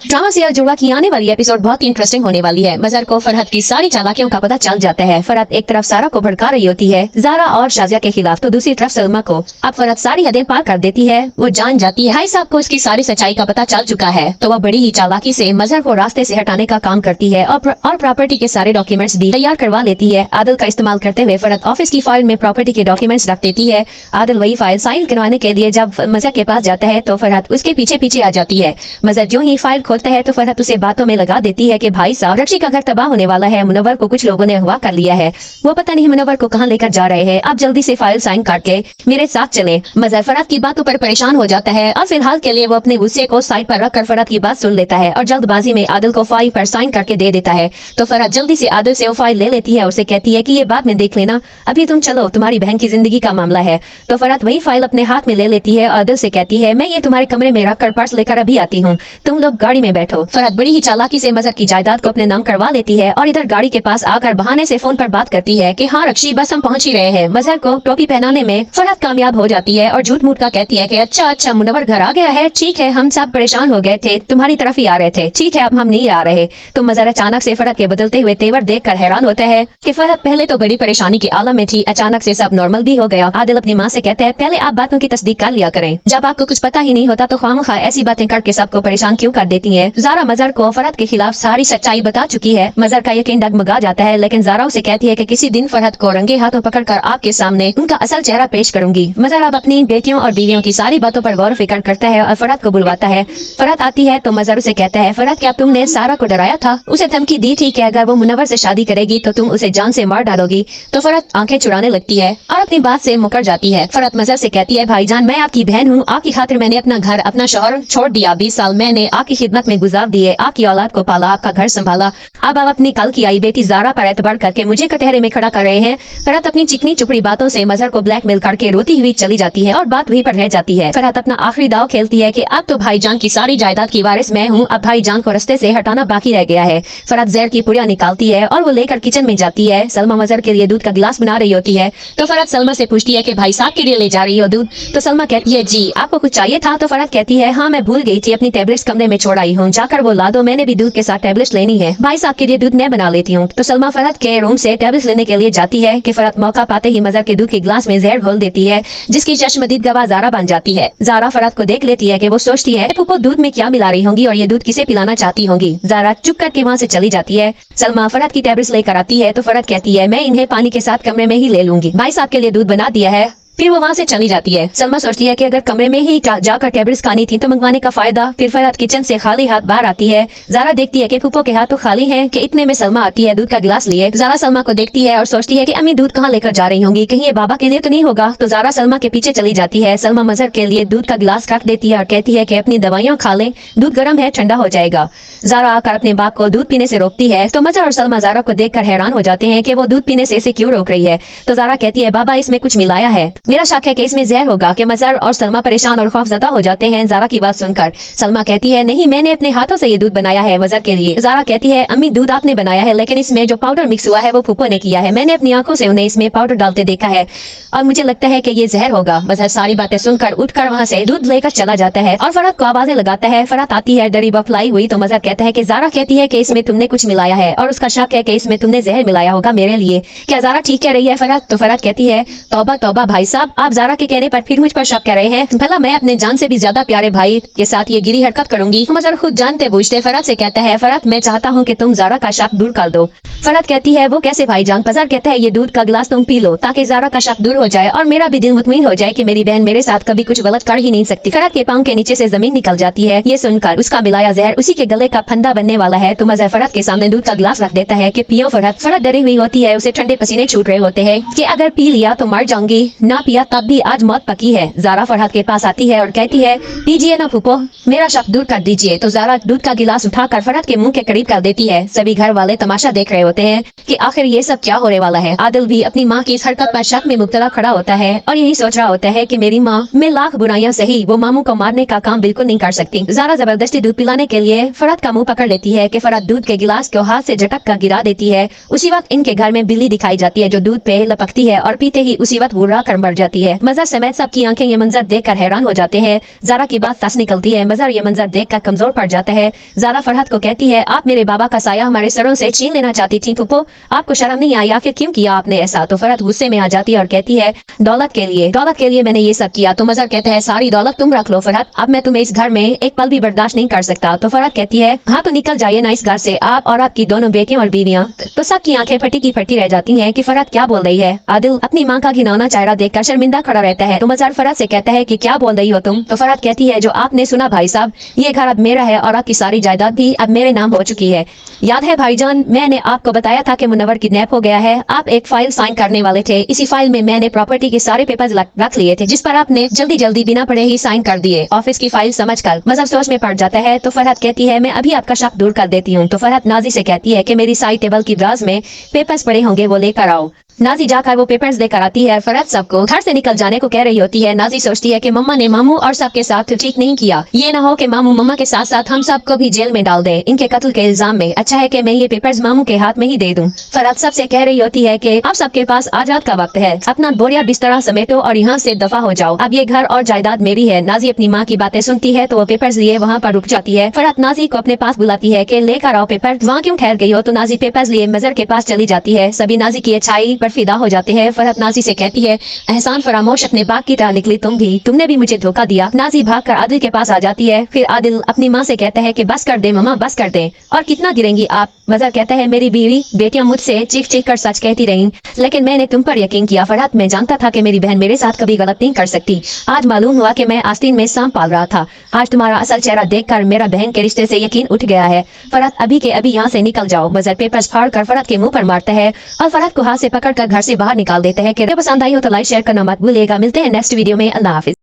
Drama से जुड़ा की आने वाली एपिसोड बहुत ही इंटरेस्टिंग होने वाली है। मजहर को फरहत की सारी चालाकियों का पता चल जाता है। फरहत एक तरफ सारा को भड़का रही होती है ज़ारा और शाजिया के खिलाफ, तो दूसरी तरफ सलमा को अब फरहत सारी हदें पार कर देती है। वो जान जाती है भाई साहब को इसकी सारी सच्चाई का पता चल चुका है, तो वह बड़ी ही चालाकी से मजहर को रास्ते से हटाने का काम करती है और प्रॉपर्टी के सारे डॉक्यूमेंट्स भी तैयार करवा लेती है। आदिल का इस्तेमाल करते हुए फरहत ऑफिस की फाइल में प्रॉपर्टी के डॉक्यूमेंट्स रख देती है। आदिल वही फाइल साइन करवाने के लिए जब मजहर के पास जाता है तो फरहत उसके पीछे पीछे आ जाती है। मजहर जो ही फाइल खोलता है तो फरहत उसे बातों में लगा देती है कि भाई साहब रक्षी का घर तबाह होने वाला है, मुनव्वर को कुछ लोगों ने अगवा कर लिया है, वो पता नहीं मुनव्वर को कहाँ लेकर जा रहे हैं, आप जल्दी से फाइल साइन करके मेरे साथ चले। मजहर फरहत की बातों पर परेशान हो जाता है और फिलहाल के लिए वो अपने गुस्से को साइड पर रखकर फरहत की बात सुन लेता है और जल्दबाजी में आदिल को फाइल पर साइन करके दे देता है। तो फरहत जल्दी से आदिल से वो फाइल ले लेती है और उसे कहती है कि ये बाद में देख लेना, अभी तुम चलो, तुम्हारी बहन की जिंदगी का मामला है। तो फरहत वही फाइल अपने हाथ में ले लेती है और आदिल से कहती है मैं ये तुम्हारे कमरे में रखकर पर्स लेकर अभी आती हूँ, तुम लोग गाड़ी में बैठो। फरहत बड़ी ही चालाकी से मजहर की जायदाद को अपने नाम करवा लेती है और इधर गाड़ी के पास आकर बहाने से फोन पर बात करती है कि हाँ रक्षी बस हम पहुंच ही रहे हैं। मजहर को टोपी पहनाने में फरहत कामयाब हो जाती है और झूठ मूठ का कहती है कि अच्छा मुनव्वर घर आ गया है, ठीक है, हम सब परेशान हो गए थे, तुम्हारी तरफ ही आ रहे थे, ठीक है अब हम नहीं आ रहे। तो मजहर अचानक से फरहत के बदलते हुए तेवर देखकर हैरान होता है कि फरहत पहले तो बड़ी परेशानी की आलम में थी, अचानक से सब नॉर्मल भी हो गया। आदिल अपनी माँ से कहता है पहले आप बातों की तस्दीक कर लिया करें, जब आपको कुछ पता ही नहीं होता तो खामखा ऐसी बातें करके सबको परेशान क्यों कर देती है। ज़ारा मजहर को फरहत के खिलाफ सारी सच्चाई बता चुकी है। मजहर का यकीन डगमगा जाता है, लेकिन ज़ारा उसे कहती है कि किसी दिन फरहत को रंगे हाथों पकड़कर आपके सामने उनका असल चेहरा पेश करूंगी। मजहर अब अपनी बेटियों और बीवियों की सारी बातों पर गौर फिक्र करता है और फरहत को बुलवाता है। फरहत आती है तो मजहर उसे कहता है फरहत क्या तुमने सारा को डराया था, उसे धमकी दी थी कि अगर वो मुनव्वर से शादी करेगी तो तुम उसे जान से मार डालोगी। तो फरहत आंखें चुराने लगती है और अपनी बात से मुकर जाती है। फरहत मजहर से कहती है भाईजान मैं आपकी बहन हूँ, आपकी खातिर मैंने अपना घर अपना शौहर छोड़ दिया, 20 साल मैंने आपकी खिदमत में गुजार दिए, आपकी औलाद को पाला, आपका घर संभाला, अब आप अपनी कल की आई बेटी ज़ारा पर एतबार करके मुझे कटहरे में खड़ा कर रहे हैं। फरहत अपनी चिकनी चुपड़ी बातों से मजहर को ब्लैकमेल करके रोती हुई चली जाती है और बात वहीं पर रह जाती है। फरहत अपना आखिरी दाव खेलती है कि अब तो भाईजान की सारी जायदाद की वारिस मैं हूँ, अब भाईजान को रास्ते से हटाना बाकी रह गया है। फरहत जहर की पुड़िया निकालती है और वो लेकर किचन में जाती है। सलमा मजहर के लिए दूध का गिलास बना रही होती है, तो फरहत सलमा से पूछती है कि भाई साहब के लिए ले जा रही हो दूध? तो सलमा कहती है जी, आपको कुछ चाहिए था? तो फरहत कहती है हाँ मैं भूल गई थी, अपनी टेबलेट्स कमरे में छोड़ आई हूँ, जाकर वो ला दो, मैंने भी दूध के साथ टेबलेट्स लेनी है, भाई साहब के लिए दूध मैं बना लेती हूँ। तो सलमा फरहत के रूम से टेबलेट्स लेने के लिए जाती है कि फरहत मौका पाते ही मजहर के दूध के गिलास में जहर घोल देती है, जिसकी चश्मदीद गवाह ज़ारा बन जाती है। ज़ारा फरहत को देख लेती है कि वो सोचती है फूफो दूध में क्या मिला रही होंगी और ये दूध किसे पिलाना चाहती होंगी। ज़ारा चुप करके वहाँ से चली जाती है। सलमा फरहत की टेबलेट्स लेकर आती है तो फरहत कहती है मैं इन्हें पानी के साथ कमरे में ही ले लूंगी, भाई साहब के लिए दूध बना दिया है। फिर वो वहाँ से चली जाती है। सलमा सोचती है कि अगर कमरे में ही जाकर टेबलेट्स खानी थी तो मंगवाने का फायदा। फिर फरहत किचन से खाली हाथ बाहर आती है। ज़ारा देखती है कि फूफो के हाथ तो खाली हैं कि इतने में सलमा आती है दूध का गिलास लिए। ज़ारा सलमा को देखती है और सोचती है कि अम्मी दूध कहाँ लेकर जा रही होंगी, कहीं ये बाबा के लिए तो नहीं होगा। तो ज़ारा सलमा के पीछे चली जाती है। सलमा मजहर के लिए दूध का गिलास रख देती है और कहती है कि अपनी दवाइयाँ खा लें, दूध गर्म है ठंडा हो जाएगा। ज़ारा आकर अपने बाप को दूध पीने से रोकती है तो मजहर और सलमा ज़ारा को देखकर हैरान हो जाते हैं कि वो दूध पीने से इसे क्यों रोक रही है। तो ज़ारा कहती है बाबा इसमें कुछ मिलाया है, मेरा शक है कि इसमें जहर होगा। कि मजहर और सलमा परेशान और खौफजदा हो जाते हैं ज़ारा की बात सुनकर। सलमा कहती है नहीं मैंने अपने हाथों से ये दूध बनाया है मजहर के लिए। ज़ारा कहती है अम्मी दूध आपने बनाया है, लेकिन इसमें जो पाउडर मिक्स हुआ है वो फूफो ने किया है, मैंने अपनी आंखों से उन्हें इसमें पाउडर डालते देखा है और मुझे लगता है कि ये जहर होगा। मजहर सारी बातें सुनकर उठकर वहाँ से दूध लेकर चला जाता है और फरहत को आवाजें लगाता है। फरहत आती है डरी बफलाई हुई तो मजहर कहता है कि ज़ारा कहती है कि इसमें तुमने कुछ मिलाया है और उसका शक है कि इसमें तुमने जहर मिलाया होगा मेरे लिए, क्या ज़ारा ठीक कह रही है फरहत? तो फरहत कहती है तौबा तौबा भाई साहब, आप ज़ारा के कहने पर फिर मुझ पर शक कर रहे हैं, भला मैं अपने जान से भी ज्यादा प्यारे भाई के साथ ये गिरी हरकत करूंगी? मजहर खुद जानते बूझते फरहत से कहता है फरहत मैं चाहता हूँ कि तुम ज़ारा का शक दूर कर दो। फरहत कहती है वो कैसे भाईजान? मजहर कहता है ये दूध का गिलास तुम पी लो ताकि ज़ारा का शक दूर हो जाए और मेरा भी दिल मुतमईन हो जाए कि मेरी बहन मेरे साथ कभी कुछ गलत कर ही नहीं सकती। फरहत के पाँव के नीचे से जमीन निकल जाती है। ये सुनकर उसका मिलाया जहर उसी के गले का फंदा बनने वाला है तो मजहर फरहत के सामने दूध का गिलास रख देता है कि पियो फरहत। फरहत डरी हुई होती है, उसे ठंडे पसीने छूट रहे होते हैं कि अगर पी लिया तो मर जाऊंगी, ना पिया तब भी आज मौत पकी है। ज़ारा फरहत के पास आती है और कहती है पीजिए ना फूफो, मेरा शक दूर कर दीजिए। तो ज़ारा दूध का गिलास उठाकर फरहत के मुंह के करीब कर देती है। सभी घर वाले तमाशा देख रहे होते हैं कि आखिर ये सब क्या होने वाला है। आदिल भी अपनी माँ की इस हरकत पर शक में मुब्तला खड़ा होता है और यही सोच रहा होता है कि मेरी माँ में लाख बुराइयां सही वो मामू को मारने का काम बिल्कुल नहीं कर सकती। ज़ारा जबरदस्ती दूध पिलाने के लिए फरहत का मुंह पकड़ लेती है कि फरहत दूध के गिलास को हाथ से झटक कर गिरा देती है। उसी वक्त इनके घर में बिल्ली दिखाई जाती है जो दूध पे लपकती है और पीते ही उसी वक्त बुरा कर मर पड़ जाती है। मजहर समेत सबकी आंखें ये मंजर देखकर हैरान हो जाते हैं। जारा की बात तस निकलती है। मजहर ये मंजर देखकर कमजोर पड़ जाता है। जारा फरहत को कहती है, आप मेरे बाबा का साया हमारे सरों से छीन लेना चाहती थी फूफो, आपको शर्म नहीं आई? आखिर क्यों किया आपने ऐसा? तो फरहत गुस्से में आ जाती है और कहती है, दौलत के लिए मैंने ये सब किया। तो मजहर कहता है, सारी दौलत तुम रख लो फरहत, अब मैं तुम्हें इस घर में एक पल भी बर्दाश्त नहीं कर सकता। तो फरहत कहती है, हाँ तो निकल जाइए ना इस घर से, आप और आपकी दोनों बेटियां और बीवियां। तो सबकी आंखें फटी की फटी रह जाती हैं कि फरहत क्या बोल रही है। आदिल अपनी माँ का घिनौना चेहरा देखकर शर्मिंदा खड़ा रहता है। तो मजहर फरहत से कहता है कि क्या बोल रही हो तुम? तो फरहत कहती है, जो आपने सुना भाई साहब, ये घर अब मेरा है और आपकी सारी जायदाद भी अब मेरे नाम हो चुकी है। याद है भाईजान, मैंने आपको बताया था कि मुनव्वर किडनैप हो गया है। आप एक फाइल साइन करने वाले थे, इसी फाइल में मैंने प्रॉपर्टी के सारे पेपर्स रख लिए थे, जिस पर आपने जल्दी जल्दी बिना पढ़े ही साइन कर दिए। ऑफिस की फाइल समझकर मजहर सोच में पड़ जाता है। तो फरहत कहती है, मैं अभी आपका शक दूर कर देती हूँ। तो फरहत नाजी से कहती है कि मेरी साइड टेबल की ड्राज में पेपर्स पड़े होंगे, वो लेकर आओ। नाजी जाकर वो पेपर्स लेकर आती है। फरहत सबको घर से निकल जाने को कह रही होती है। नाजी सोचती है कि मम्मा ने मामू और सबके साथ ठीक नहीं किया, ये ना हो कि मामू मम्मा के साथ साथ हम सबको भी जेल में डाल दे इनके कत्ल के इल्जाम में। अच्छा है कि मैं ये पेपर्स मामू के हाथ में ही दे दूं। फरहत सबसे कह रही होती है कि अब सबके पास आजाद का वक्त है, अपना बोरिया बिस्तरा समेटो और यहाँ से दफा हो जाओ, अब ये घर और जायदाद मेरी है। नाजी अपनी माँ की बातें सुनती है तो वो पेपर्स लिए वहाँ पर रुक जाती है। फरहत नाजी को अपने पास बुलाती है कि लेकर आओ पेपर, वहाँ क्यों ठहर गई हो? तो नाजी पेपर्स लिए मजहर के पास चली जाती है। सभी नाजी की अच्छाई पर फिदा हो जाते हैं। फरहत नाजी से कहती है, एहसान फरामोश अपने बाग की तरह निकली तुमने भी मुझे धोखा दिया। नाजी भागकर आदिल के पास आ जाती है। फिर आदिल अपनी माँ से कहता है कि बस कर दे मम्मा, बस कर दे, और कितना गिरेंगी आप? मजहर कहता है, मेरी बीवी बेटियां मुझसे चीख चीख कर सच कहती रहीं, लेकिन मैंने तुम पर यकीन किया फरहत। मैं जानता था कि मेरी बहन मेरे साथ कभी गलत नहीं कर सकती। आज मालूम हुआ कि मैं आस्तीन में सांप पाल रहा था। आज तुम्हारा असल चेहरा देखकर मेरा बहन के रिश्ते से यकीन उठ गया है। फरहत अभी के अभी यहाँ से निकल जाओ। मजहर पेपर्स फाड़ कर फरहत के मुंह पर मारता है और फरहत को हाथ से पकड़कर घर से बाहर निकाल देता है। कि पसंद आई हो तो लाइक शेयर करना मत भूलिएगा। मिलते हैं नेक्स्ट वीडियो में। अल्लाह हाफिज।